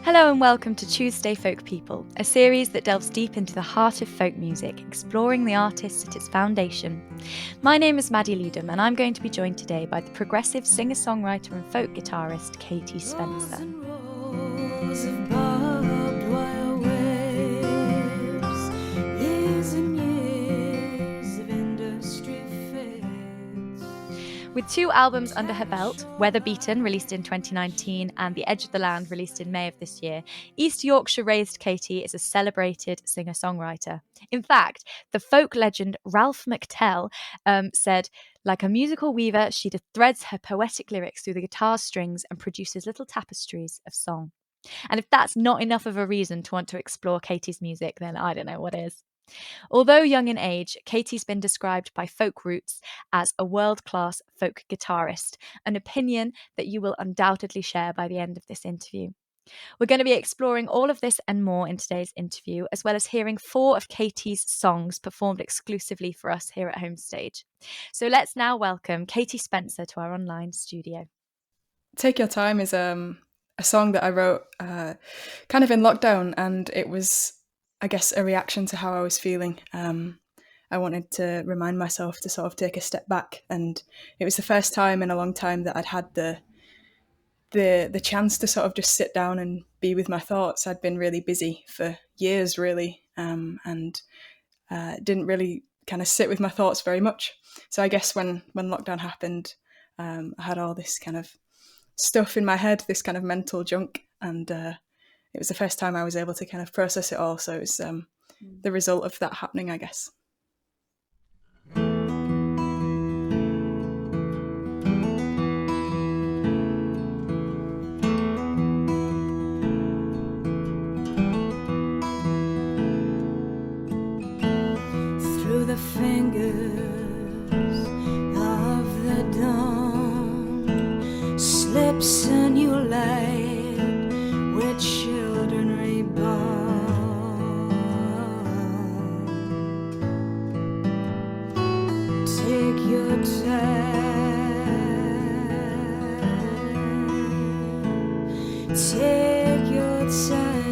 Hello and welcome to Tuesday Folk People, a series that delves deep into the heart of folk music, exploring the artist at its foundation. My name is Maddie Leadham and I'm going to be joined today by the progressive singer-songwriter and folk guitarist Katie Spencer. With two albums under her belt, Weather Beaten, released in 2019, and The Edge of the Land, released in May of this year, East Yorkshire raised Katie as a celebrated singer-songwriter. In fact, the folk legend Ralph McTell said, like a musical weaver, she threads her poetic lyrics through the guitar strings and produces little tapestries of song. And if that's not enough of a reason to want to explore Katie's music, then I don't know what is. Although young in age, Katie's been described by Folk Roots as a world-class folk guitarist, an opinion that you will undoubtedly share by the end of this interview. We're going to be exploring all of this and more in today's interview, as well as hearing 4 of Katie's songs performed exclusively for us here at Homestage. So let's now welcome Katie Spencer to our online studio. Take Your Time is a song that I wrote kind of in lockdown, and it was, I guess, a reaction to how I was feeling. I wanted to remind myself to sort of take a step back, and it was the first time in a long time that I'd had the chance to sort of just sit down and be with my thoughts. I'd been really busy for years, really, and didn't really kind of sit with my thoughts very much. So I guess when lockdown happened, I had all this kind of stuff in my head, this kind of mental junk, and it was the first time I was able to kind of process it all. So it was the result of that happening, I guess. Through the fingers of the dawn slips a new light with children reborn. Take your time. Take your time.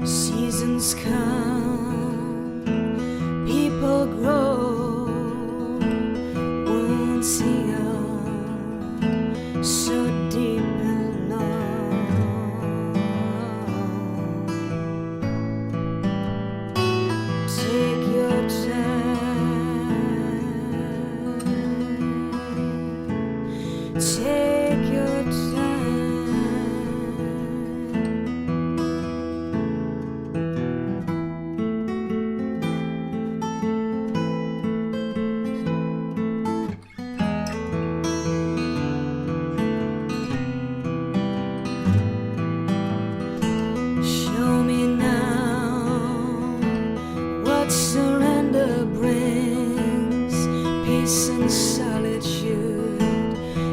Seasons come, people grow, wounds heal, so deep and long. Take your time. Take your time. Show me now what surrender brings, peace and solitude,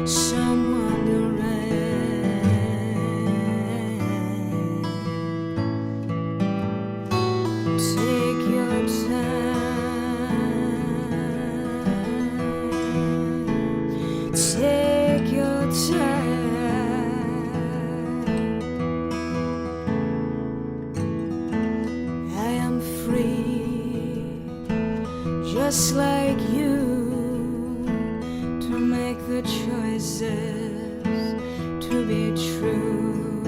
some wandering. Take your time. Take your time. I am free, just like you, to make the choices to be true.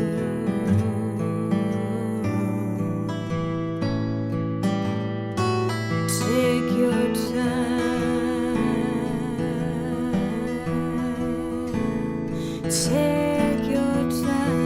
Take your time. Take your time.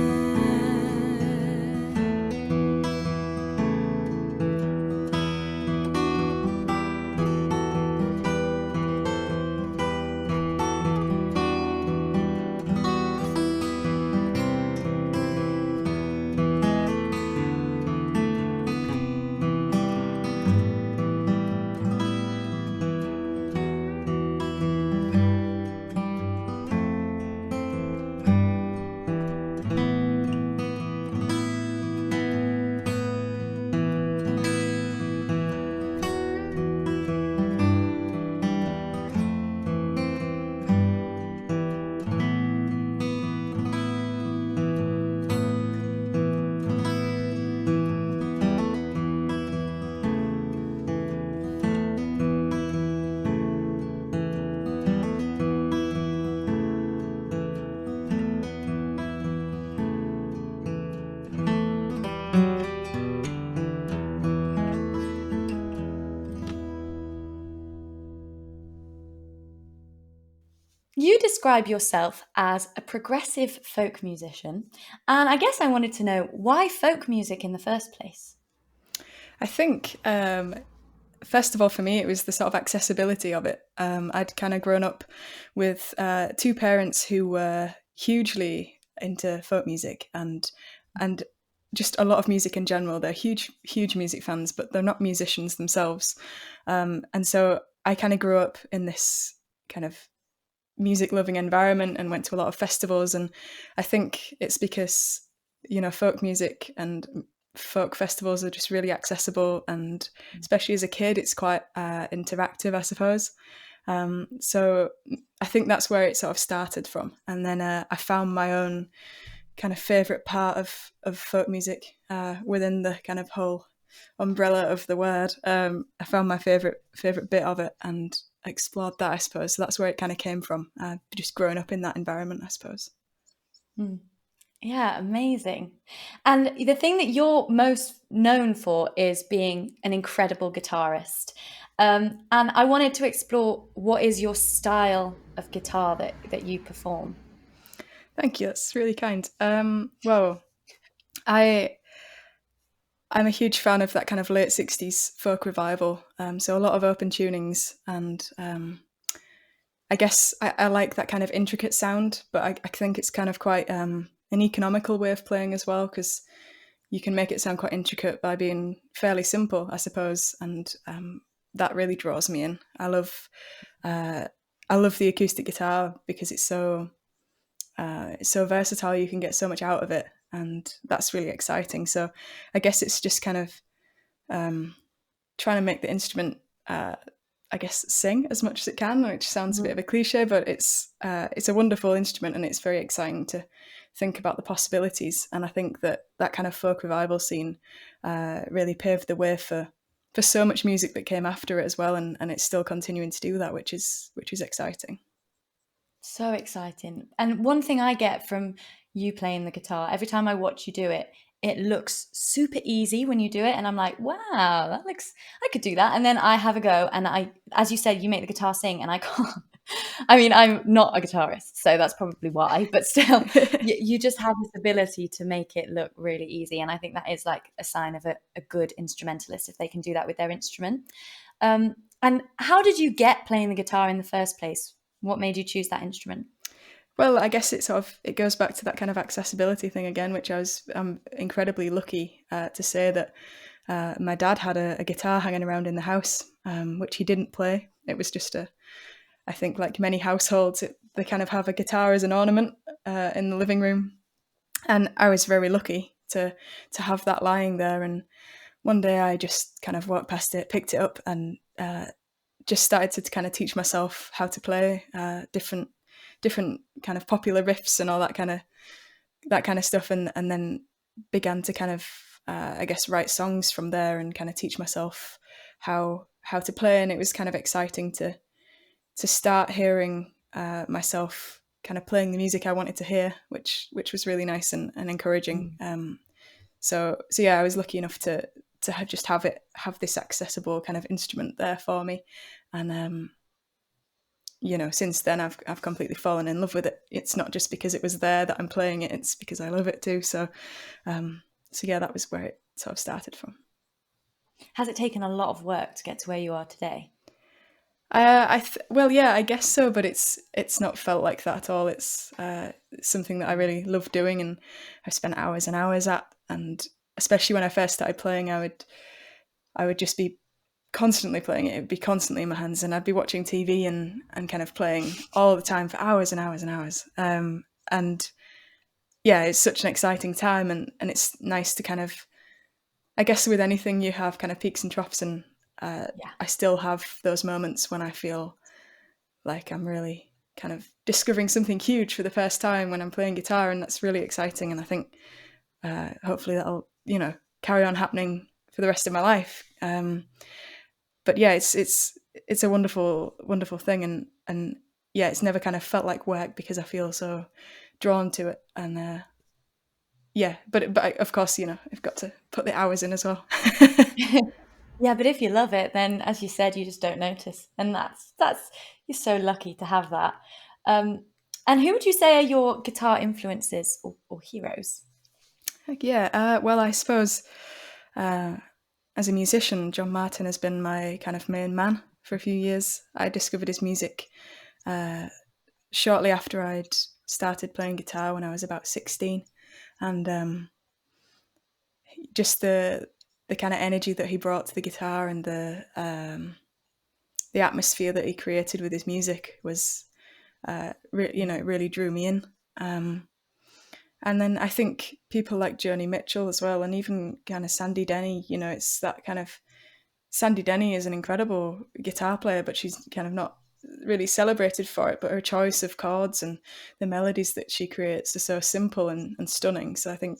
You describe yourself as a progressive folk musician, and I guess I wanted to know why folk music in the first place? I think, first of all, for me, it was the sort of accessibility of it. I'd kind of grown up with two parents who were hugely into folk music and just a lot of music in general. They're huge music fans, but they're not musicians themselves. And so I kind of grew up in this kind of music loving environment and went to a lot of festivals. And I think it's because, folk music and folk festivals are just really accessible. And especially as a kid, it's quite interactive, I suppose. So I think that's where it sort of started from. And then I found my own kind of favourite part of folk music within the kind of whole umbrella of the word. I found my favourite bit of it and explored that, I suppose. So that's where it kind of came from, just growing up in that environment, I suppose. Yeah, amazing. And the thing that you're most known for is being an incredible guitarist. And I wanted to explore what is your style of guitar that you perform. Thank you. That's really kind. Well, I'm a huge fan of that kind of late 60s folk revival. So a lot of open tunings and I guess I like that kind of intricate sound, but I think it's kind of quite an economical way of playing as well, because you can make it sound quite intricate by being fairly simple, I suppose, and that really draws me in. I love the acoustic guitar because it's so versatile. You can get so much out of it, and that's really exciting. So I guess it's just kind of trying to make the instrument I guess sing as much as it can, which sounds a bit of a cliche, but it's a wonderful instrument and it's very exciting to think about the possibilities. And I think that kind of folk revival scene really paved the way for so much music that came after it as well, and it's still continuing to do that, which is exciting. So exciting. And one thing I get from you playing the guitar, every time I watch you do it, it looks super easy when you do it. And I'm like, wow, I could do that. And then I have a go. And as you said, you make the guitar sing and I can't. I mean, I'm not a guitarist, so that's probably why. But still, you just have this ability to make it look really easy. And I think that is like a sign of a good instrumentalist if they can do that with their instrument. And how did you get playing the guitar in the first place? What made you choose that instrument? Well, I guess it goes back to that kind of accessibility thing again, which I'm incredibly lucky to say that my dad had a guitar hanging around in the house, which he didn't play. It was just I think like many households, they kind of have a guitar as an ornament in the living room. And I was very lucky to have that lying there. And one day I just kind of walked past it, picked it up, and just started to kind of teach myself how to play different kind of popular riffs and all that kind of stuff, and then began to kind of I guess write songs from there and kind of teach myself how to play. And it was kind of exciting to start hearing myself kind of playing the music I wanted to hear, which was really nice and encouraging. So yeah, I was lucky enough to just have this accessible kind of instrument there for me, and since then I've completely fallen in love with it. It's not just because it was there that I'm playing it; it's because I love it too. So yeah, that was where it sort of started from. Has it taken a lot of work to get to where you are today? Well, yeah, I guess so, but it's not felt like that at all. It's something that I really love doing, and I've spent hours and hours at. And especially when I first started playing, I would just be constantly playing it. It would be constantly in my hands, and I'd be watching TV and kind of playing all the time for hours and hours and hours. And yeah, it's such an exciting time, and it's nice to kind of, I guess with anything you have kind of peaks and troughs, and I still have those moments when I feel like I'm really kind of discovering something huge for the first time when I'm playing guitar, and that's really exciting. And I think hopefully that'll carry on happening for the rest of my life. But yeah, it's a wonderful thing, and yeah, it's never kind of felt like work because I feel so drawn to it. And yeah, but of course, I've got to put the hours in as well. Yeah, but if you love it, then as you said, you just don't notice, and that's you're so lucky to have that. And who would you say are your guitar influences or heroes? Yeah, well, I suppose as a musician, John Martin has been my kind of main man for a few years. I discovered his music shortly after I'd started playing guitar when I was about 16, and just the kind of energy that he brought to the guitar and the atmosphere that he created with his music was, it really drew me in. And then I think people like Joni Mitchell as well, and even kind of Sandy Denny, it's that kind of, Sandy Denny is an incredible guitar player, but she's kind of not really celebrated for it. But her choice of chords and the melodies that she creates are so simple and stunning. So I think,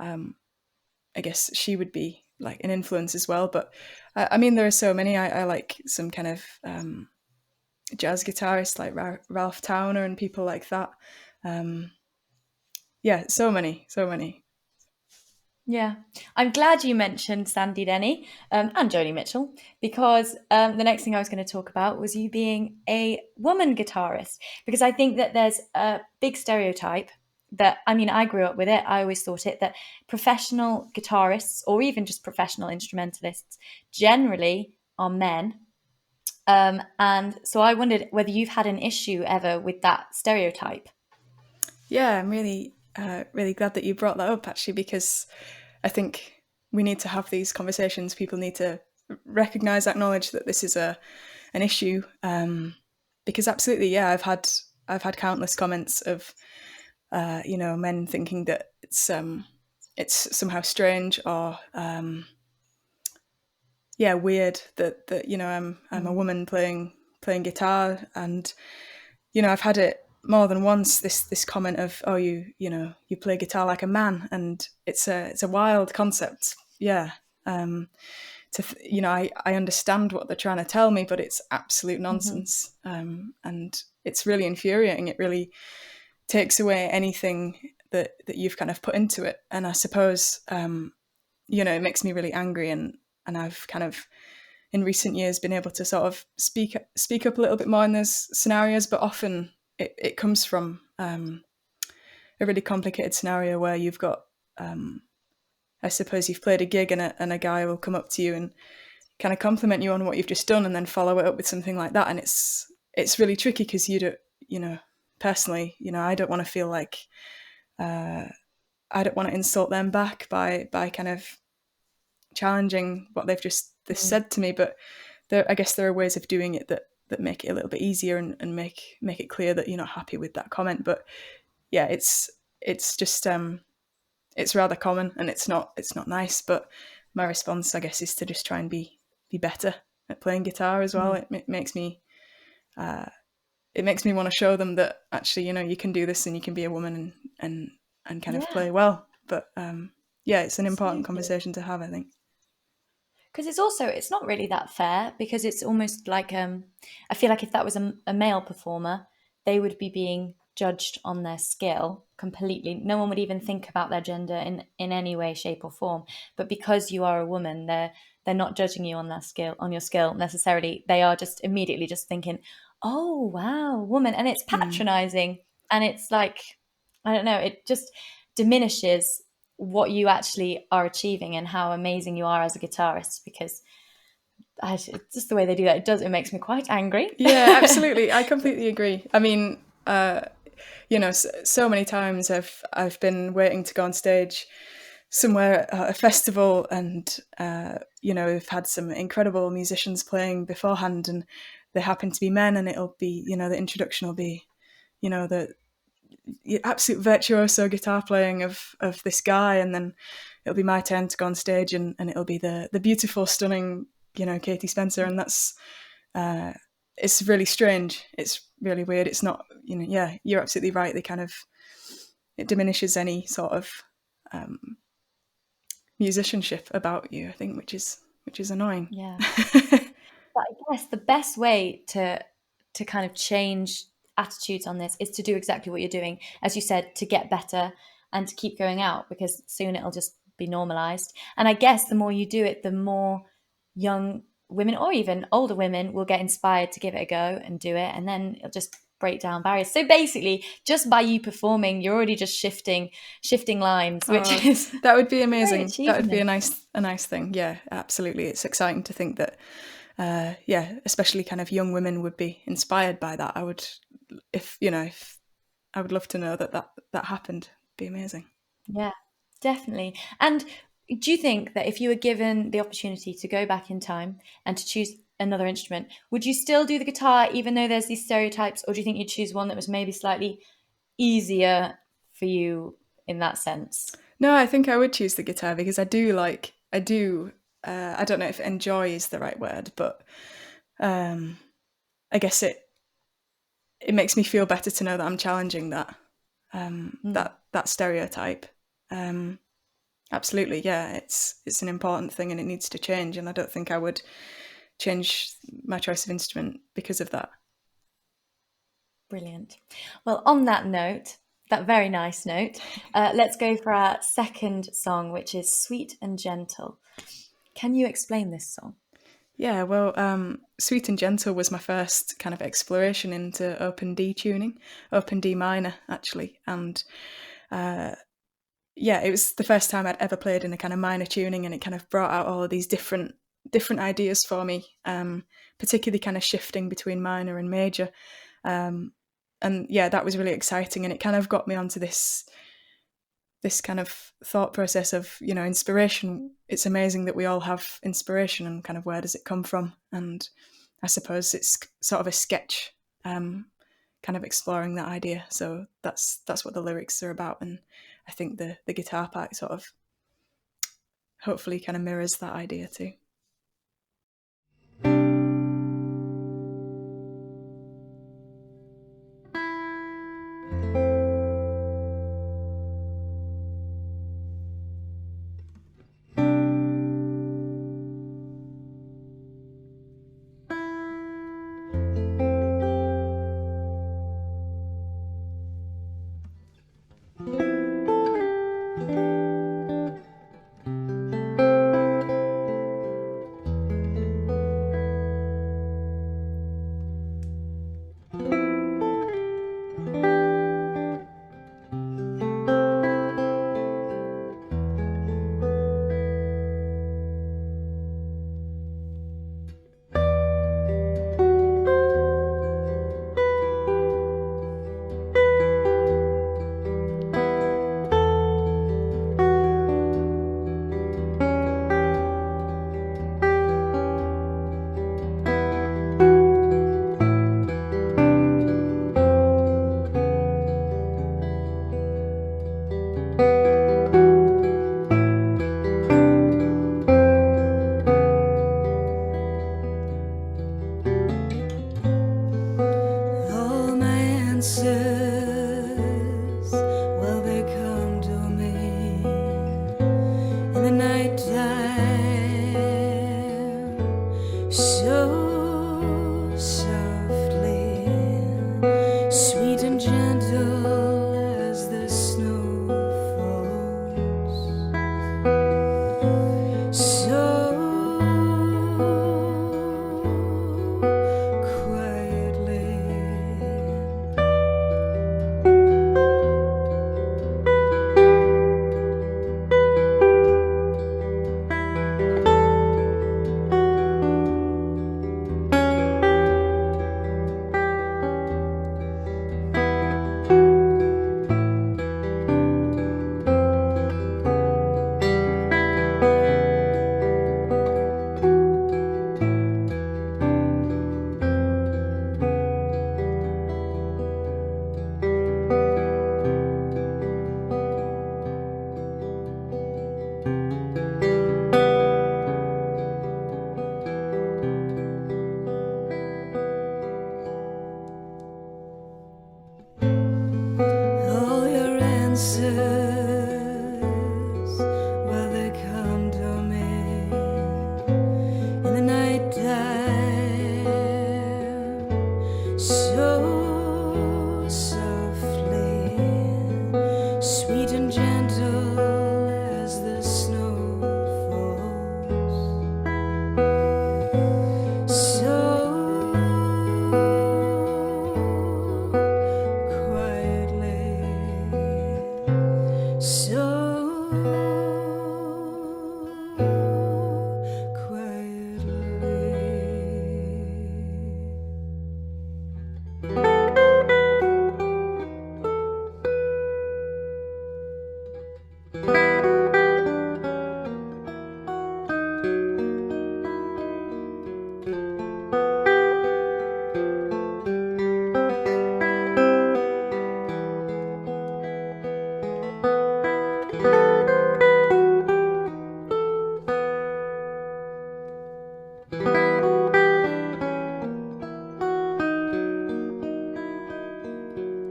I guess she would be like an influence as well. But I mean, there are so many. I like some kind of jazz guitarists like Ralph Towner and people like that. Yeah, so many. Yeah, I'm glad you mentioned Sandy Denny and Joni Mitchell because the next thing I was going to talk about was you being a woman guitarist, because I think that there's a big stereotype that, I mean, I grew up with it. I always thought it that professional guitarists or even just professional instrumentalists generally are men. And so I wondered whether you've had an issue ever with that stereotype. Yeah, I'm really glad that you brought that up, actually, because I think we need to have these conversations. People need to recognize, acknowledge that this is an issue, because absolutely, yeah, I've had countless comments of men thinking that it's somehow strange or weird that I'm a woman playing guitar. And I've had it more than once, this comment of, oh, you play guitar like a man, and it's a wild concept. Yeah. I understand what they're trying to tell me, but it's absolute nonsense. And it's really infuriating. It really takes away anything that you've kind of put into it. And I suppose it makes me really angry, and I've kind of in recent years been able to sort of speak up a little bit more in those scenarios, but often it comes from a really complicated scenario where you've got I suppose you've played a gig and a guy will come up to you and kind of compliment you on what you've just done and then follow it up with something like that. And it's really tricky because personally, I don't want to feel like I don't want to insult them back by kind of challenging what they've just said to me. But I guess there are ways of doing it that make it a little bit easier and make it clear that you're not happy with that comment. But yeah, it's just it's rather common, and it's not nice. But my response, I guess, is to just try and be better at playing guitar as well. It makes me want to show them that actually, you can do this and you can be a woman and kind of play well. But it's an important conversation to have, I think. Because it's not really that fair, because it's almost like I feel like if that was a male performer, they would be being judged on their skill completely. No one would even think about their gender in any way, shape or form. But because you are a woman, they're not judging you on your skill necessarily. They are just immediately just thinking, oh wow, woman. And it's patronizing. And it's like, I don't know, it just diminishes what you actually are achieving and how amazing you are as a guitarist, because it's just the way they do that. It makes me quite angry. Yeah, absolutely. I completely agree. I mean, so many times I've been waiting to go on stage somewhere at a festival, and we've had some incredible musicians playing beforehand, and they happen to be men, and it'll be the introduction will be the absolute virtuoso guitar playing of this guy, and then it'll be my turn to go on stage, and it'll be the beautiful, stunning Katie Spencer, and that's it's really strange. It's really weird. It's not you're absolutely right. It diminishes any sort of musicianship about you, I think, which is annoying. Yeah. But I guess the best way to kind of change attitudes on this is to do exactly what you're doing, as you said, to get better and to keep going out, because soon it'll just be normalized. And I guess the more you do it, the more young women or even older women will get inspired to give it a go and do it, and then it'll just break down barriers. So basically, just by you performing, you're already just shifting lines, which is that would be amazing. great That would be a achievement. nice thing. Yeah, absolutely. It's exciting to think that, especially kind of young women would be inspired by that. I would, if I would love to know that happened. It'd be amazing. Yeah, definitely. And do you think that if you were given the opportunity to go back in time and to choose another instrument, would you still do the guitar even though there's these stereotypes, or do you think you'd choose one that was maybe slightly easier for you in that sense? No, I think I would choose the guitar because I do. I don't know if enjoy is the right word, but I guess it makes me feel better to know that I'm challenging that that stereotype. Absolutely, yeah. It's an important thing and it needs to change. And I don't think I would change my choice of instrument because of that. Brilliant. Well, on that note, that very nice note, let's go for our second song, which is Sweet and Gentle. Can you explain this song? Yeah, well, Sweet and Gentle was my first kind of exploration into open D tuning, open D minor, actually. And it was the first time I'd ever played in a kind of minor tuning, and it kind of brought out all of these different ideas for me, particularly kind of shifting between minor and major. And yeah, that was really exciting, and it kind of got me onto this kind of thought process of, inspiration. It's amazing that we all have inspiration, and kind of where does it come from? And I suppose it's sort of a sketch, kind of exploring that idea. So that's what the lyrics are about, and I think the guitar part sort of hopefully kind of mirrors that idea too.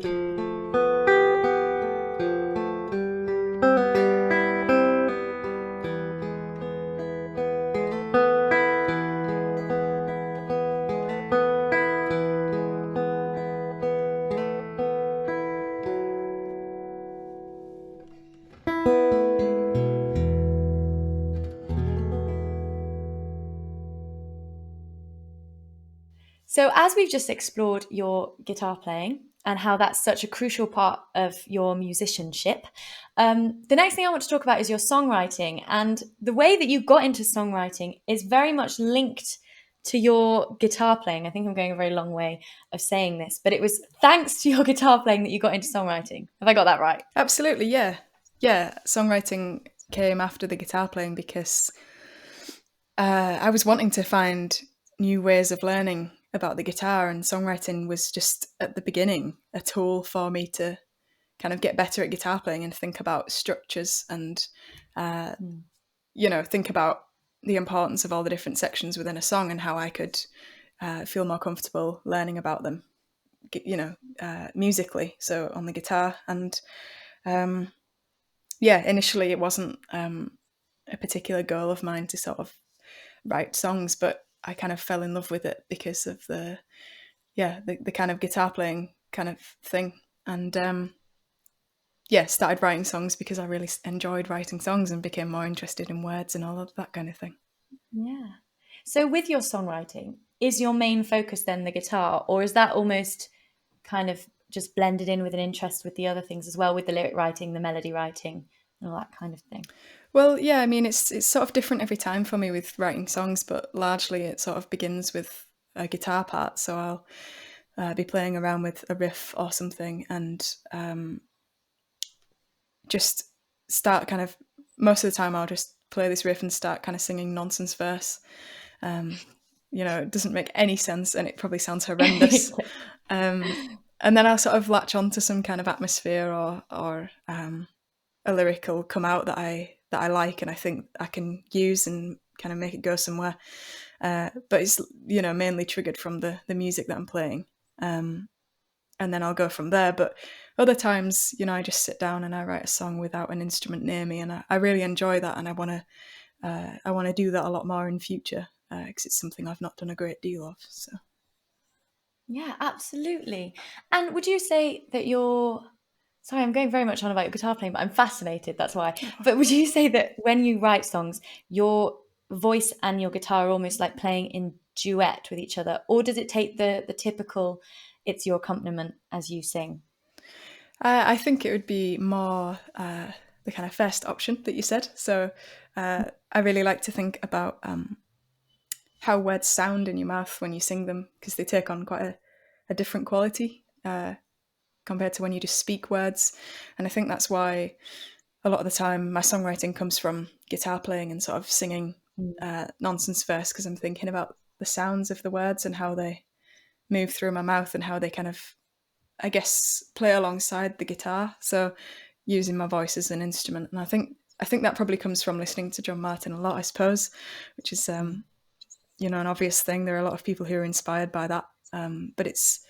So, as we've just explored your guitar playing and how that's such a crucial part of your musicianship, the next thing I want to talk about is your songwriting. And the way that you got into songwriting is very much linked to your guitar playing. I think I'm going a very long way of saying this, but it was thanks to your guitar playing that you got into songwriting. Have I got that right? Absolutely, yeah. Yeah, songwriting came after the guitar playing because I was wanting to find new ways of learning about the guitar, and songwriting was just at the beginning a tool for me to kind of get better at guitar playing and think about structures and, think about the importance of all the different sections within a song and how I could feel more comfortable learning about them, musically, so on the guitar. And initially it wasn't a particular goal of mine to sort of write songs, but I kind of fell in love with it because of the kind of guitar playing kind of thing. And started writing songs because I really enjoyed writing songs and became more interested in words and all of that kind of thing. Yeah. So with your songwriting, is your main focus then the guitar, or is that almost kind of just blended in with an interest with the other things as well, with the lyric writing, the melody writing, and all that kind of thing? Well, yeah, I mean, it's sort of different every time for me with writing songs, but largely it sort of begins with a guitar part. So I'll be playing around with a riff or something and just start kind of, most of the time I'll just play this riff and start kind of singing nonsense verse. It doesn't make any sense and it probably sounds horrendous. And then I'll sort of latch on to some kind of atmosphere or a lyric will come out that I like and I think I can use and kind of make it go somewhere. But it's, mainly triggered from the music that I'm playing. And then I'll go from there. But other times, I just sit down and I write a song without an instrument near me, and I really enjoy that, and I want to do that a lot more in future because it's something I've not done a great deal of. So. Yeah, absolutely. And would you say that sorry, I'm going very much on about your guitar playing, but I'm fascinated, that's why. But would you say that when you write songs, your voice and your guitar are almost like playing in duet with each other, or does it take the typical, it's your accompaniment as you sing? I think it would be more the kind of first option that you said. So I really like to think about how words sound in your mouth when you sing them, because they take on quite a different quality compared to when you just speak words. And I think that's why a lot of the time my songwriting comes from guitar playing and sort of singing nonsense verse, because I'm thinking about the sounds of the words and how they move through my mouth and how they kind of, I guess, play alongside the guitar. So using my voice as an instrument. And I think that probably comes from listening to John Martin a lot, I suppose, which is an obvious thing. There are a lot of people who are inspired by that. But it's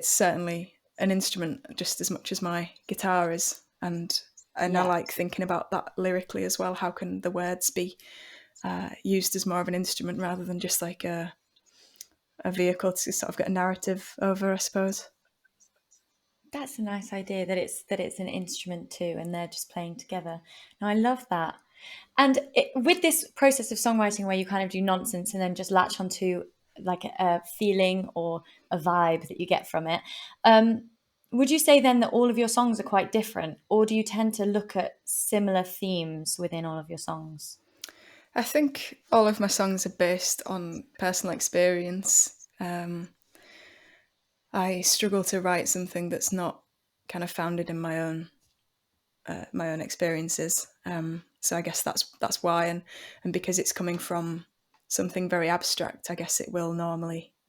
certainly an instrument just as much as my guitar is. And I like thinking about that lyrically as well. How can the words be used as more of an instrument rather than just like a vehicle to sort of get a narrative over, I suppose. That's a nice idea, that it's an instrument too, and they're just playing together. Now, I love that. And with this process of songwriting where you kind of do nonsense and then just latch onto like a feeling or a vibe that you get from it, would you say then that all of your songs are quite different, or do you tend to look at similar themes within all of your songs? I think all of my songs are based on personal experience. I struggle to write something that's not kind of founded in my own experiences. So I guess that's why, and because it's coming from something very abstract, I guess it will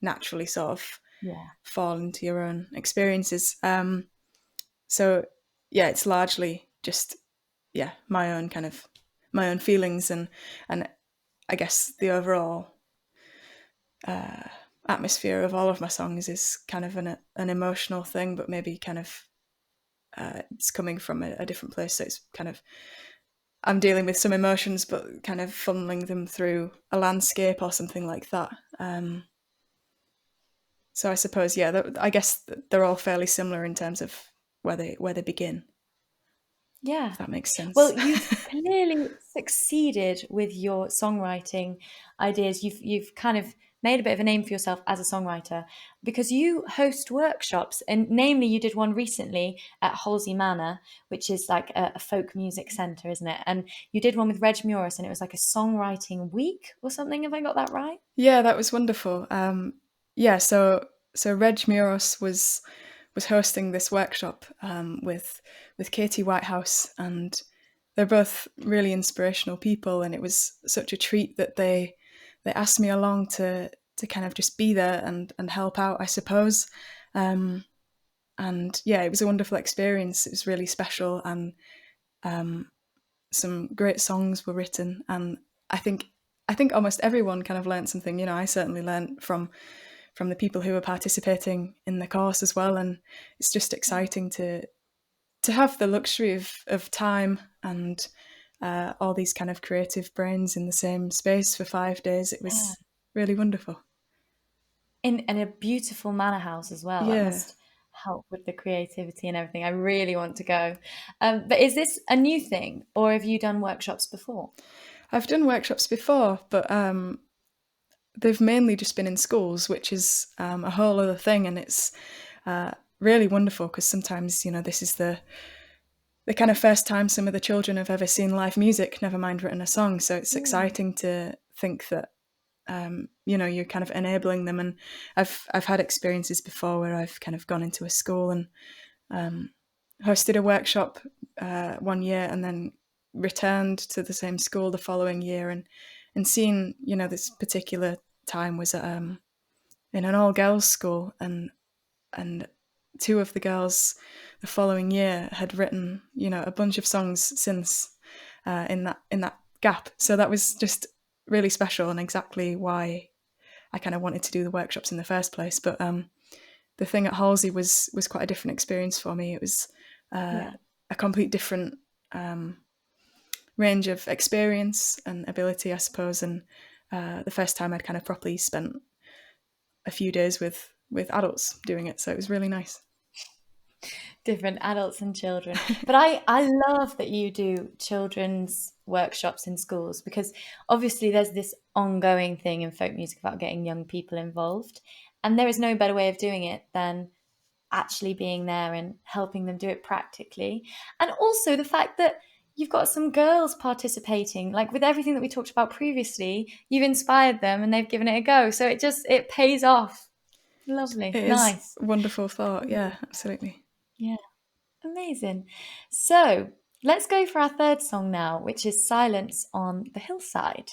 naturally sort of fall into your own experiences. So yeah, it's largely just my own feelings and I guess the overall atmosphere of all of my songs is kind of an emotional thing, but maybe kind of it's coming from a different place. So it's kind of, I'm dealing with some emotions, but kind of funneling them through a landscape or something like that. So I suppose, yeah, I guess they're all fairly similar in terms of where they begin. Yeah. If that makes sense. Well, you've clearly succeeded with your songwriting ideas. You've kind of made a bit of a name for yourself as a songwriter because you host workshops, and namely you did one recently at Halsey Manor, which is like a folk music centre, isn't it? And you did one with Reg Muris, and it was like a songwriting week or something. Have I got that right? Yeah, that was wonderful. Yeah, so Reg Muros was hosting this workshop with Katie Whitehouse, and they're both really inspirational people, and it was such a treat that they asked me along to kind of just be there and help out, I suppose. And yeah, it was a wonderful experience. It was really special, and some great songs were written, and I think almost everyone kind of learned something. You know, I certainly learned from the people who were participating in the course as well, and it's just exciting to have the luxury of time and all these kind of creative brains in the same space for 5 days. It was really wonderful. In a beautiful manor house as well. That Yeah. must help with the creativity and everything. I really want to go. But is this a new thing, or have you done workshops before? I've done workshops before, but they've mainly just been in schools, which is a whole other thing, and it's really wonderful because sometimes, you know, this is the kind of first time some of the children have ever seen live music, never mind written a song. So it's exciting to think that you know, you're kind of enabling them. And I've had experiences before where I've kind of gone into a school and hosted a workshop 1 year and then returned to the same school the following year, and seen, you know, this particular time was at, in an all girls school, and two of the girls the following year had written, you know, a bunch of songs since in that gap. So that was just really special, and exactly why I kind of wanted to do the workshops in the first place. But the thing at Halsey was quite a different experience for me. It was a complete different range of experience and ability, I suppose, and the first time I'd kind of properly spent a few days with adults doing it, so it was really nice. Different adults and children. But I love that you do children's workshops in schools, because obviously there's this ongoing thing in folk music about getting young people involved, and there is no better way of doing it than actually being there and helping them do it practically. And also the fact that you've got some girls participating, like with everything that we talked about previously, you've inspired them and they've given it a go. So it pays off. Lovely. It nice. is a wonderful thought. Yeah, absolutely. Yeah. Amazing. So let's go for our third song now, which is Silence on the Hillside.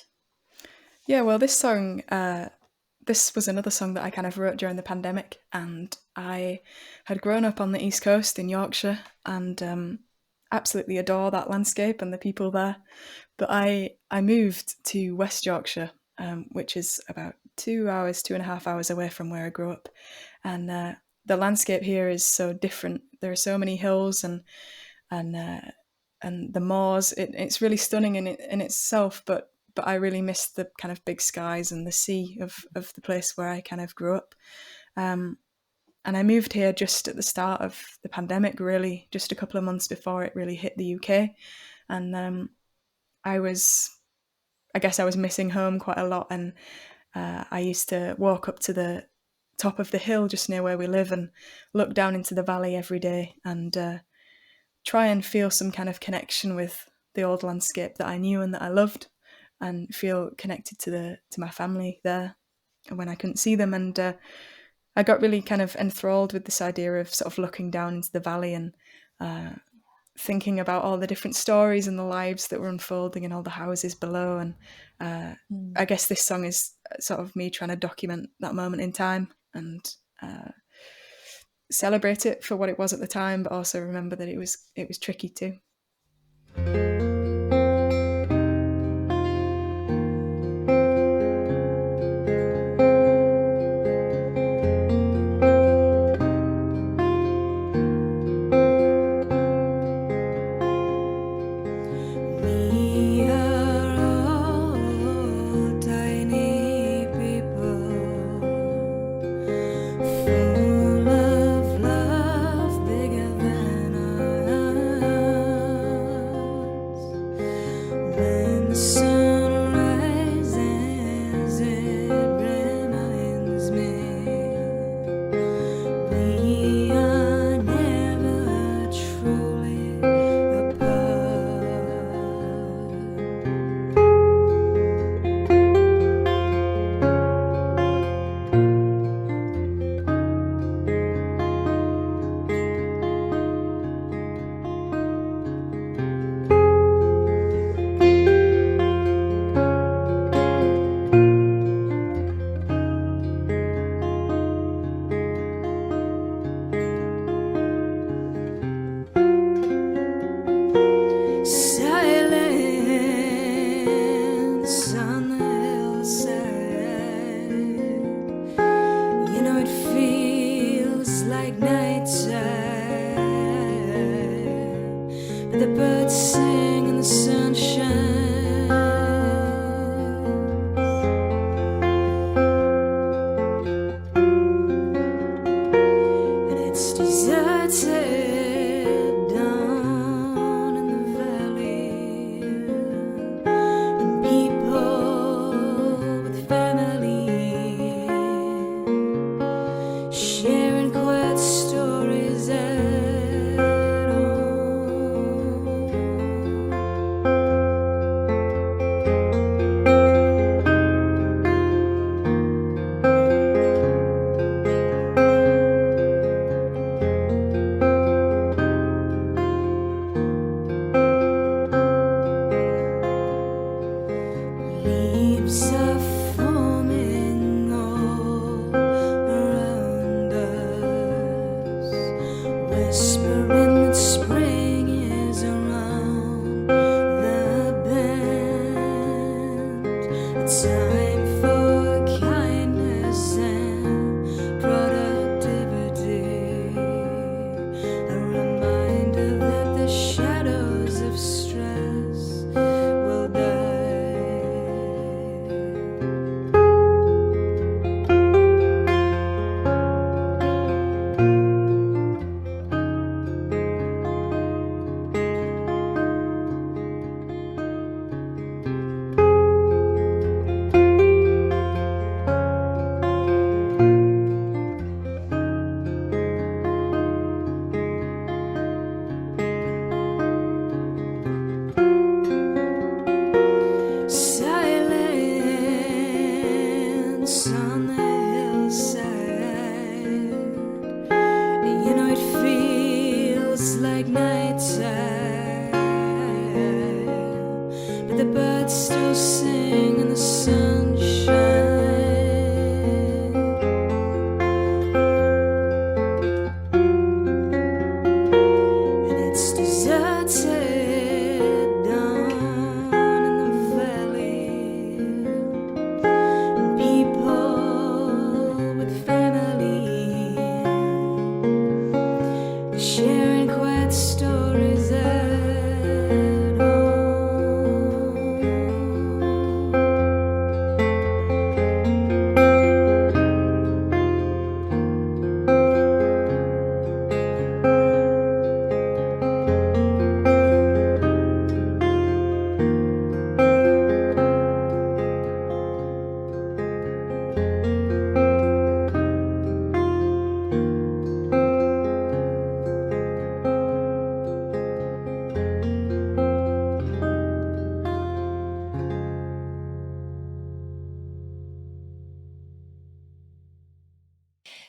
Yeah, well, this song, this was another song that I kind of wrote during the pandemic, and I had grown up on the East Coast in Yorkshire and absolutely adore that landscape and the people there. But I moved to West Yorkshire, which is about 2.5 hours away from where I grew up. And the landscape here is so different. There are so many hills and the moors. It's really stunning in itself, but I really miss the kind of big skies and the sea of the place where I kind of grew up. And I moved here just at the start of the pandemic, really, just a couple of months before it really hit the UK. And I guess I was missing home quite a lot. And I used to walk up to the top of the hill just near where we live and look down into the valley every day and try and feel some kind of connection with the old landscape that I knew and that I loved, and feel connected to my family there when I couldn't see them. And I got really kind of enthralled with this idea of sort of looking down into the valley and thinking about all the different stories and the lives that were unfolding in all the houses below. And I guess this song is sort of me trying to document that moment in time and celebrate it for what it was at the time, but also remember that it was tricky too. the birds sing in the sunshine, and it's deserted down in the valley, and people with family sharing quiet stories at leaves are forming all around us, whispering that spring is around the bend. It's time for kindness and productivity, a reminder that the shadows of stress will die. Silence on the hillside, you know it feels like nighttime, but the birds still sing in the sunshine, and it's deserted down in the valley, and people with family sharing quiet stories at home.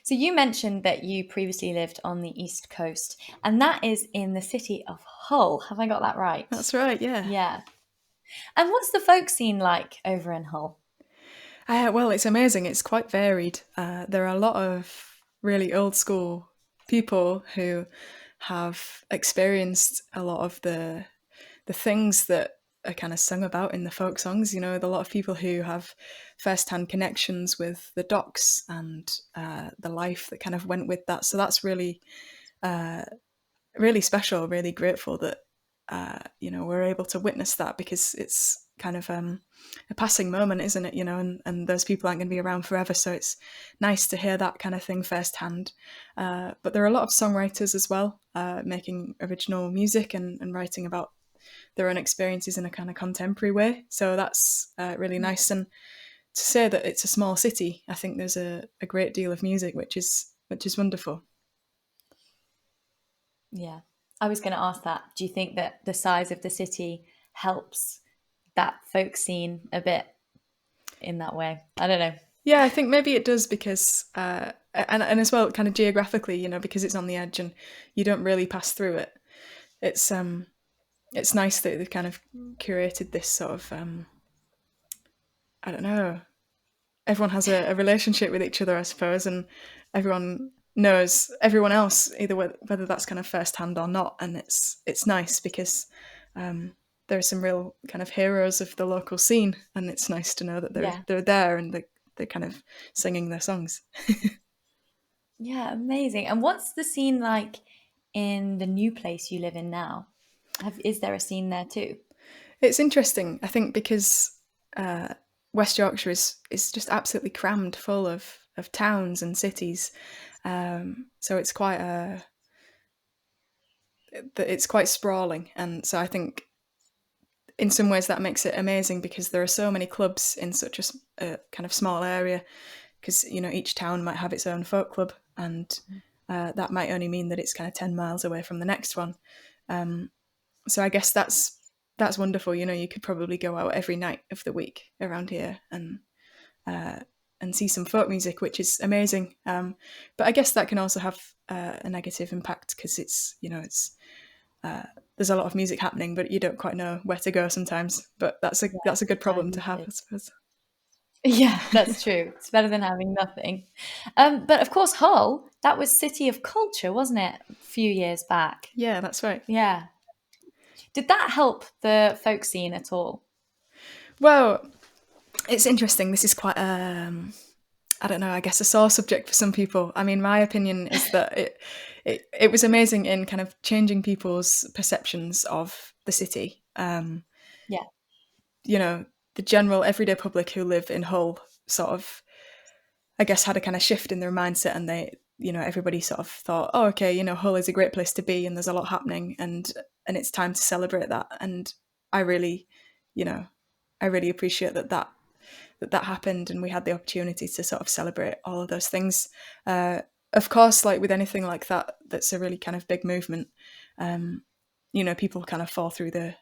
So you mentioned that you previously lived on the East Coast, and that is in the city of Hull. Have I got that right? That's right, yeah. Yeah. And what's the folk scene like over in Hull? Well, it's amazing. It's quite varied. There are a lot of really old school people who have experienced a lot of the things that are kind of sung about in the folk songs. You know, a lot of people who have first-hand connections with the docks and the life that kind of went with that. So that's really, really special. Really grateful that we're able to witness that, because it's kind of a passing moment, isn't it? And those people aren't going to be around forever. So it's nice to hear that kind of thing firsthand. But there are a lot of songwriters as well, making original music and writing about their own experiences in a kind of contemporary way. So that's really nice. And to say that it's a small city, I think there's a great deal of music, which is wonderful. Yeah. I was going to ask that. Do you think that the size of the city helps that folk scene a bit in that way? I don't know. Yeah, I think maybe it does, because and as well, kind of geographically, because it's on the edge and you don't really pass through it. It's nice that they've kind of curated this sort of I don't know. Everyone has a relationship with each other, I suppose, and everyone knows everyone else, either whether that's kind of firsthand or not. And it's nice, because there are some real kind of heroes of the local scene, and it's nice to know that they're there and they're kind of singing their songs. Yeah, amazing. And what's the scene like in the new place you live in now? Is there a scene there too? It's interesting, I think, because West Yorkshire is just absolutely crammed full of towns and cities. So it's quite sprawling, and so I think in some ways that makes it amazing because there are so many clubs in such a kind of small area. Because each town might have its own folk club, and that might only mean that it's kind of 10 miles away from the next one. So I guess that's wonderful. You could probably go out every night of the week around here and see some folk music, which is amazing. But I guess that can also have a negative impact because there's a lot of music happening, but you don't quite know where to go sometimes. But that's a good problem to have, I suppose. Yeah, that's true. It's better than having nothing. But of course, Hull, that was City of Culture, wasn't it? A few years back. Yeah, that's right. Yeah. Did that help the folk scene at all? Well, it's interesting. This is quite, I don't know, I guess a sore subject for some people. I mean, my opinion is that it was amazing in kind of changing people's perceptions of the city. Yeah. The general everyday public who live in Hull sort of, I guess, had a kind of shift in their mindset, and everybody sort of thought, oh, okay, Hull is a great place to be, and there's a lot happening, and it's time to celebrate that. And I really, I really appreciate that happened, and we had the opportunity to sort of celebrate all of those things. Of course, like with anything like that, that's a really kind of big movement. People kind of fall through the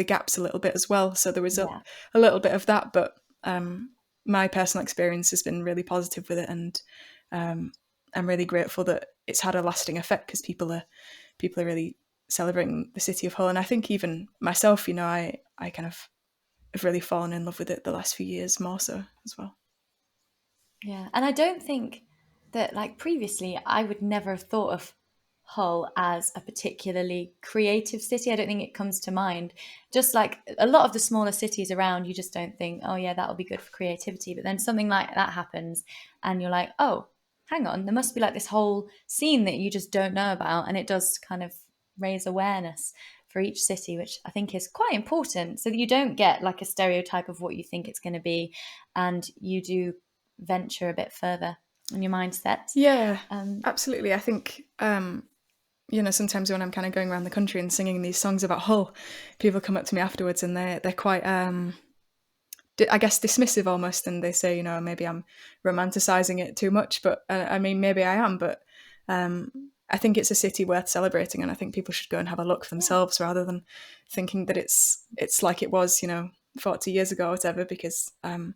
gaps a little bit as well. So there was a little bit of that, but my personal experience has been really positive with it, and I'm really grateful that it's had a lasting effect because people are really celebrating the city of Hull. And I think even myself, I kind of have really fallen in love with it the last few years more so as well. Yeah, and I don't think that, like, previously I would never have thought of Hull as a particularly creative city. I don't think it comes to mind. Just like a lot of the smaller cities around, you just don't think, oh yeah, that'll be good for creativity. But then something like that happens and you're like, oh, hang on, there must be like this whole scene that you just don't know about. And it does kind of raise awareness for each city, which I think is quite important, so that you don't get like a stereotype of what you think it's going to be, and you do venture a bit further in your mindset. Yeah, absolutely. I think sometimes when I'm kind of going around the country and singing these songs about Hull, people come up to me afterwards and they're quite I guess dismissive almost, and they say, maybe I'm romanticizing it too much, but I mean, maybe I am, but I think it's a city worth celebrating, and I think people should go and have a look for themselves rather than thinking that it's like it was 40 years ago or whatever, because I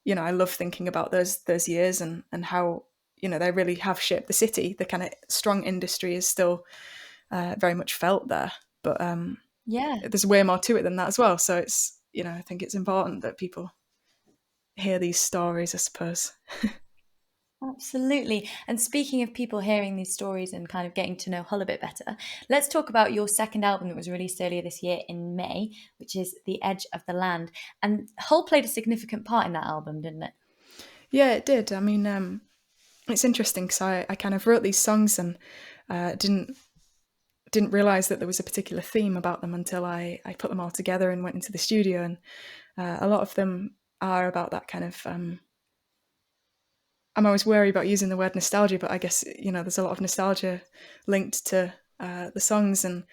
love thinking about those years and how they really have shaped the city. The kind of strong industry is still very much felt there, but there's way more to it than that as well. So it's I think it's important that people hear these stories, I suppose. Absolutely. And speaking of people hearing these stories and kind of getting to know Hull a bit better, let's talk about your second album that was released earlier this year in May, which is The Edge of the Land. And Hull played a significant part in that album, didn't it? Yeah, it did. I mean, it's interesting because I kind of wrote these songs and didn't realise that there was a particular theme about them until I put them all together and went into the studio. And a lot of them are about that kind of... I'm always wary about using the word nostalgia, but I guess, there's a lot of nostalgia linked to the songs, and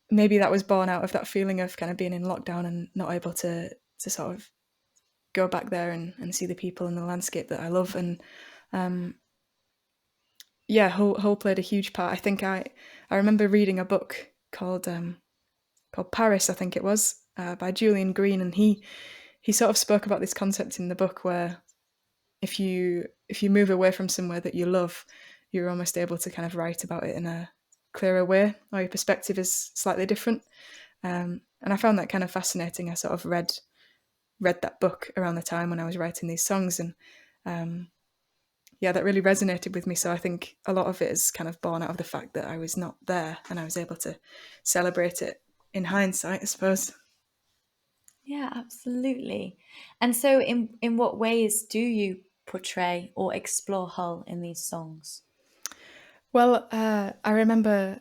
maybe that was born out of that feeling of kind of being in lockdown and not able to sort of go back there and see the people and the landscape that I love. And Hull played a huge part. I think I remember reading a book called Paris, I think it was, by Julian Green, and he sort of spoke about this concept in the book where if you move away from somewhere that you love, you're almost able to kind of write about it in a clearer way, or your perspective is slightly different. And I found that kind of fascinating. I sort of read that book around the time when I was writing these songs, and that really resonated with me. So I think a lot of it is kind of born out of the fact that I was not there and I was able to celebrate it in hindsight, I suppose. Yeah, absolutely. And so in what ways do you portray or explore Hull in these songs? Well, I remember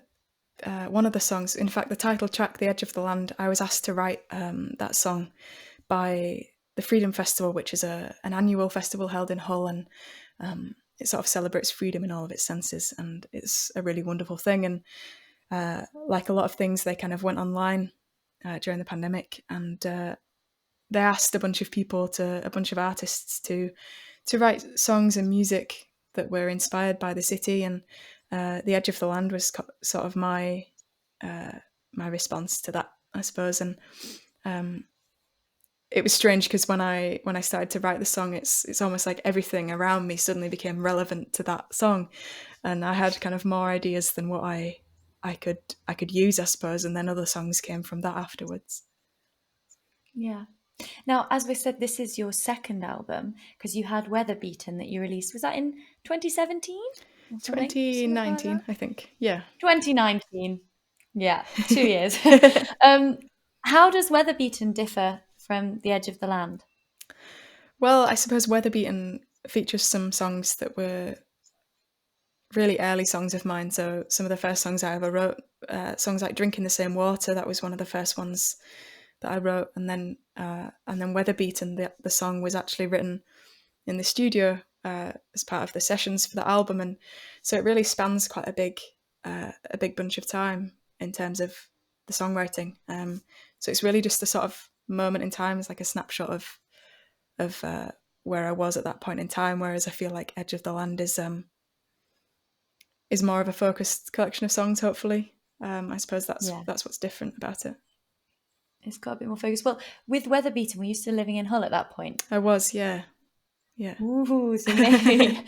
one of the songs, in fact, the title track, "The Edge of the Land," I was asked to write that song by the Freedom Festival, which is an annual festival held in Hull, and it sort of celebrates freedom in all of its senses, and it's a really wonderful thing. And like a lot of things, they kind of went online during the pandemic, and they asked a bunch of artists to write songs and music that were inspired by the city, and "The Edge of the Land" was sort of my response to that, I suppose. And it was strange because when I started to write the song, it's almost like everything around me suddenly became relevant to that song, and I had kind of more ideas than what I could use, I suppose. And then other songs came from that afterwards. Yeah. Now, as we said, this is your second album because you had Weather Beaten that you released. Was that in 2017 or something? 2019, I think. Yeah. 2019. Yeah, 2 years. How does Weather Beaten differ from The Edge of the Land? Well, I suppose Weather Beaten features some songs that were really early songs of mine. So some of the first songs I ever wrote, songs like "Drinking the Same Water," that was one of the first ones that I wrote. And then Weather Beaten, the song was actually written in the studio as part of the sessions for the album, and so it really spans quite a big bunch of time in terms of the songwriting. So it's really just a sort of moment in time. It's like a snapshot of where I was at that point in time. Whereas I feel like "Edge of the Land" is more of a focused collection of songs. Hopefully, I suppose that's what's different about it. It's got a bit more focus. Well, with Weather Beaten, were you still living in Hull at that point? I was, yeah. Ooh, so maybe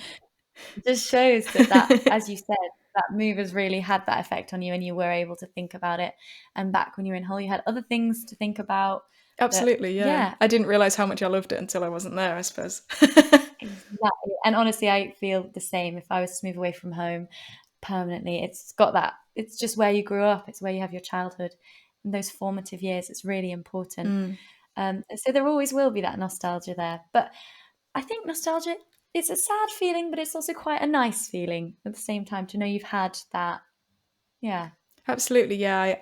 it just shows that, as you said, that move has really had that effect on you, and you were able to think about it. And back when you were in Hull, you had other things to think about. Absolutely, yeah. I didn't realise how much I loved it until I wasn't there, I suppose. Exactly. And honestly, I feel the same. If I was to move away from home permanently, it's got that. It's just where you grew up. It's where you have your childhood and those formative years. It's really important. So there always will be that nostalgia there. But I think nostalgia, it's a sad feeling, but it's also quite a nice feeling at the same time to know you've had that. Yeah. Absolutely, yeah.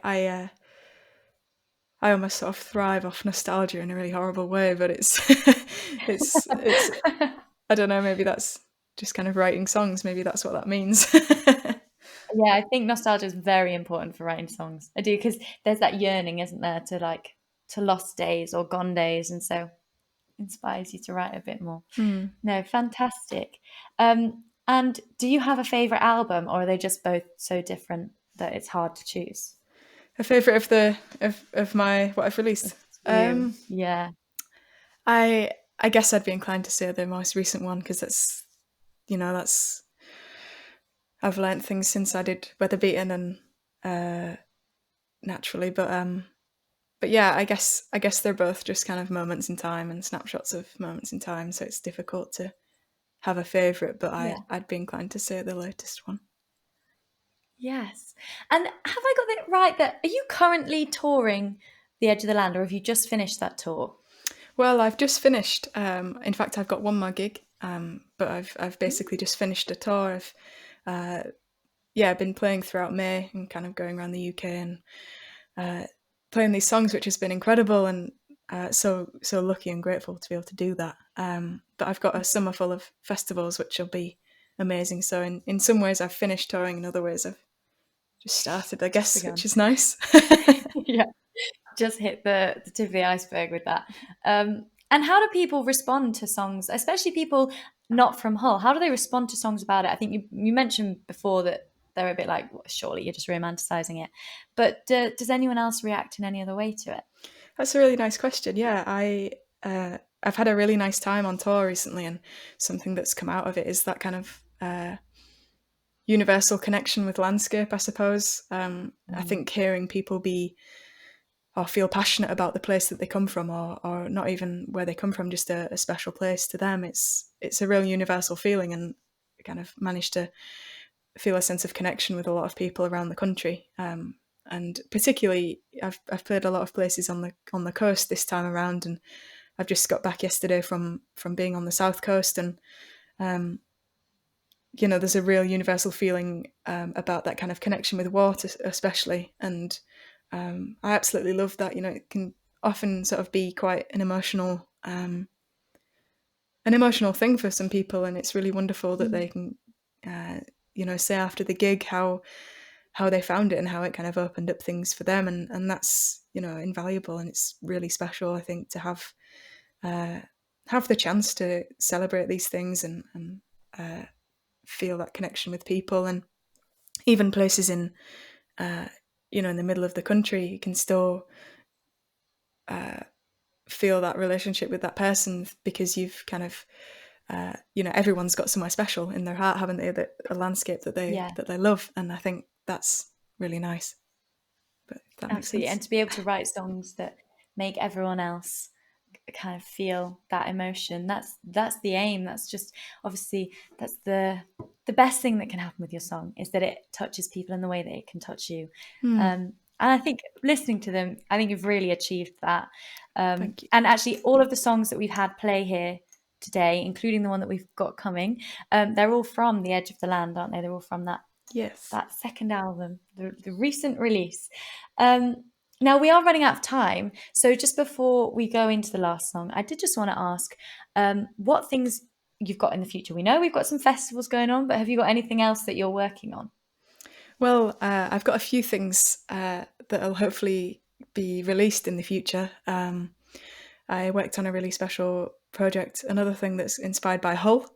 I almost sort of thrive off nostalgia in a really horrible way, but it's I don't know, maybe that's just kind of writing songs. Maybe that's what that means. Yeah, I think nostalgia is very important for writing songs. I do, because there's that yearning, isn't there, to lost days or gone days, and so inspires you to write a bit more. No, fantastic. And do you have a favorite album, or are they just both so different that it's hard to choose? A favorite of my what I've released. Yeah. I guess I'd be inclined to say the most recent one, because that's I've learnt things since I did Weather Beaten, and naturally, but yeah, I guess they're both just kind of moments in time and snapshots of moments in time, so it's difficult to have a favourite, but I'd be inclined to say the latest one. Yes. And have I got it right that, are you currently touring The Edge of the Land, or have you just finished that tour? Well, I've just finished. In fact, I've got one more gig, but I've basically just finished a tour. I've been playing throughout May and kind of going around the UK and playing these songs, which has been incredible, and so lucky and grateful to be able to do that. But I've got a summer full of festivals, which will be amazing. So in some ways I've finished touring, in other ways I've just started, I guess, which is nice. Yeah, just hit the tip of the iceberg with that. And how do people respond to songs, especially people not from Hull? How do they respond to songs about it? I think you mentioned before that they're a bit like, well, surely you're just romanticising it. But does anyone else react in any other way to it? That's a really nice question. Yeah, I've had a really nice time on tour recently, and something that's come out of it is that kind of universal connection with landscape, I suppose. I think hearing people be or feel passionate about the place that they come from, or not even where they come from, just a special place to them, it's a real universal feeling, and kind of managed to feel a sense of connection with a lot of people around the country. And particularly, I've played a lot of places on the coast this time around, and I've just got back yesterday from being on the south coast, and there's a real universal feeling about that kind of connection with water, especially. And I absolutely love that. It can often sort of be quite an emotional thing for some people, and it's really wonderful that they can, say after the gig how they found it and how it kind of opened up things for them, and that's invaluable, and it's really special, I think, to have the chance to celebrate these things and feel that connection with people. And even places in in the middle of the country, you can still feel that relationship with that person, because you've kind of everyone's got somewhere special in their heart, haven't they, that a landscape that they love. And I think that's really nice. But if that Absolutely. makes sense. And to be able to write songs that make everyone else kind of feel that emotion, that's the aim. That's just, obviously, that's the best thing that can happen with your song, is that it touches people in the way that it can touch you. And I think listening to them, I think you've really achieved that. Thank you. And actually, all of the songs that we've had play here today, including the one that we've got coming, they're all from The Edge of the Land, aren't they? They're all from that second album, the recent release. Now, we are running out of time, so just before we go into the last song, I did just want to ask what things you've got in the future. We know we've got some festivals going on, but have you got anything else that you're working on? Well, I've got a few things that'll hopefully be released in the future. I worked on a really special project, another thing that's inspired by Hull,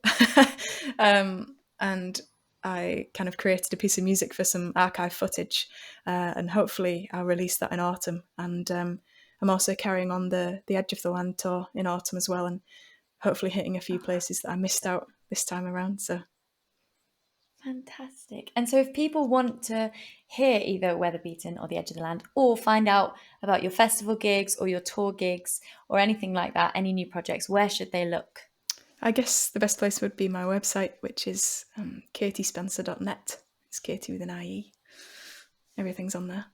and I kind of created a piece of music for some archive footage, and hopefully I'll release that in autumn. And I'm also carrying on the Edge of the Land tour in autumn as well, and hopefully hitting a few places that I missed out this time around. So fantastic. And so if people want to hear either Weather Beaten or The Edge of the Land, or find out about your festival gigs or your tour gigs or anything like that, any new projects, where should they look? I guess the best place would be my website, which is katiespencer.net. It's Katie with an IE. Everything's on there.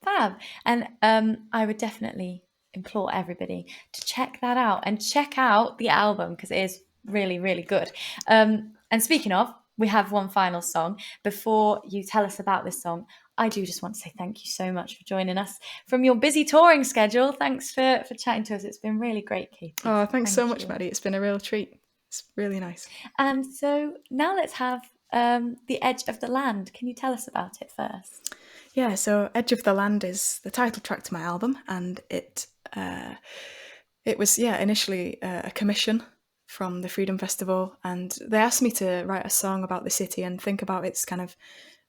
Fab. And I would definitely implore everybody to check that out and check out the album, because it is really, really good. And speaking of, we have one final song. Before you tell us about this song, I do just want to say thank you so much for joining us from your busy touring schedule. Thanks for chatting to us. It's been really great, Katie. Oh, thanks so much, Maddie. It's been a real treat. It's really nice. And so now let's have The Edge of the Land. Can you tell us about it first? Yeah, so Edge of the Land is the title track to my album, and it was initially a commission from the Freedom Festival, and they asked me to write a song about the city and think about its kind of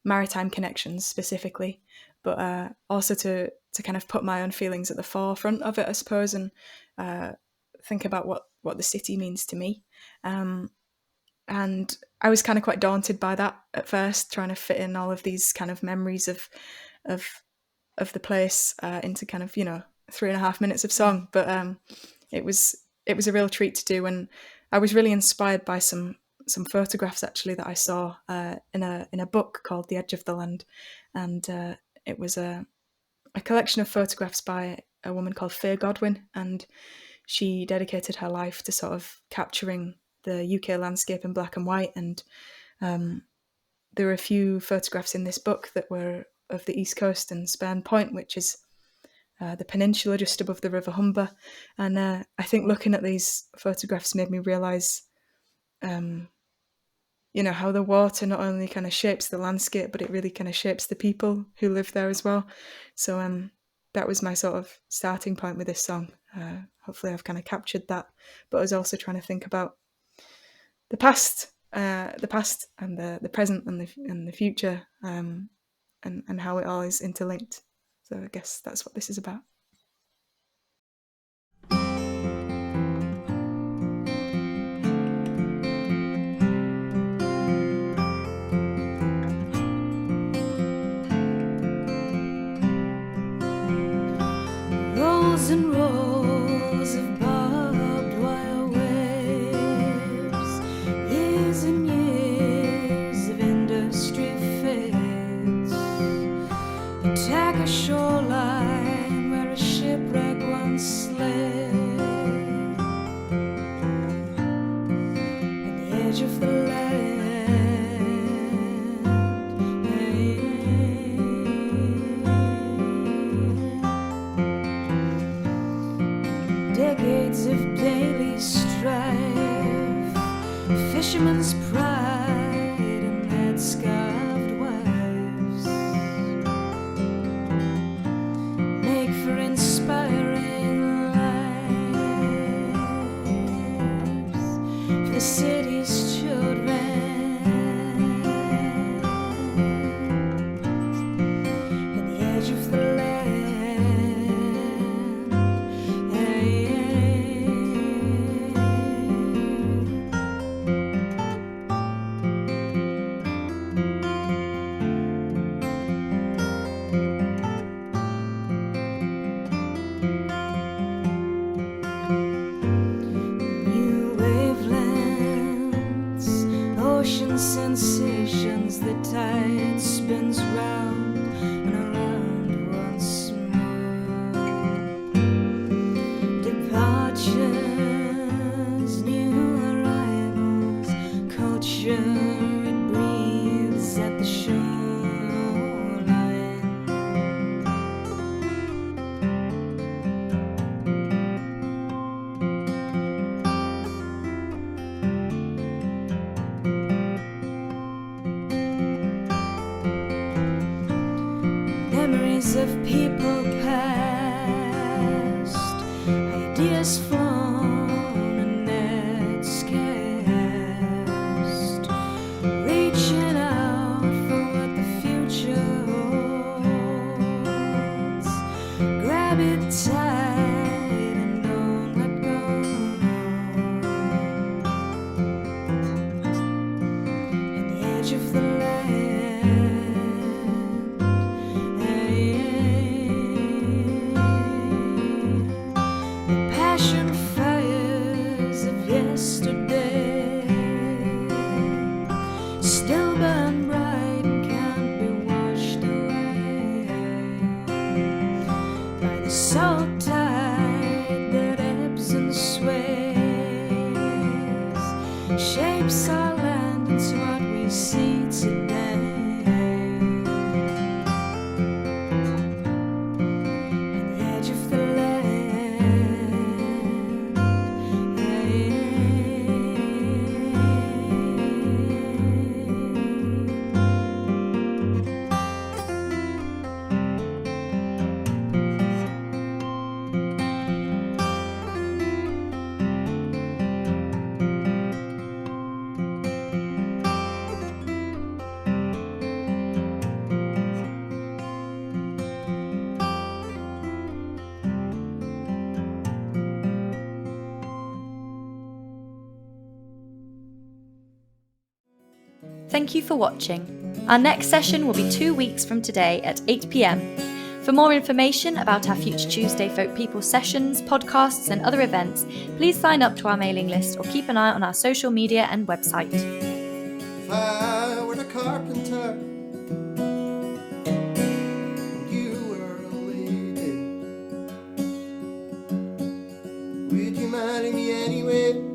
maritime connections specifically, but also to kind of put my own feelings at the forefront of it, I suppose, and think about what the city means to me. And I was kind of quite daunted by that at first, trying to fit in all of these kind of memories of the place into kind of 3.5 minutes of song. But it was a real treat to do, and I was really inspired by some photographs actually that I saw in a book called The Edge of the Land, and it was a collection of photographs by a woman called Faye Godwin, and she dedicated her life to sort of capturing the UK landscape in black and white. And there were a few photographs in this book that were of the East Coast and Spurn Point, which is the peninsula just above the River Humber. And I think looking at these photographs made me realise how the water not only kind of shapes the landscape, but it really kind of shapes the people who live there as well. So that was my sort of starting point with this song. Hopefully I've kind of captured that, but I was also trying to think about the past and the present and the future, and how it all is interlinked. So I guess that's what this is about. Rows and rows of barbed wire waves, years and years of industry fades, attack a shoreline where a shipwreck once lay, at the edge of the land. Englishmen,'s pride and head-scarved wives make for inspiring lives for the city's children. At the edge of the land. Sensations, the tide spins round and around once more. Departures, new arrivals, culture, it breathes at the shoreline. Memories of people past, ideas flown and nets cast, reaching out for what the future holds. Grab it tight and don't let go. At the edge of the land. Still burn bright and can't be washed away by the salt tide that ebbs and sways, shapes our land into what we see today. At the edge of the land. Thank you for watching. Our next session will be 2 weeks from today at 8 p.m. For more information about our Future Tuesday Folk People sessions, podcasts and other events, please sign up to our mailing list or keep an eye on our social media and website. If I were a carpenter and you were a lady, would you marry me anyway?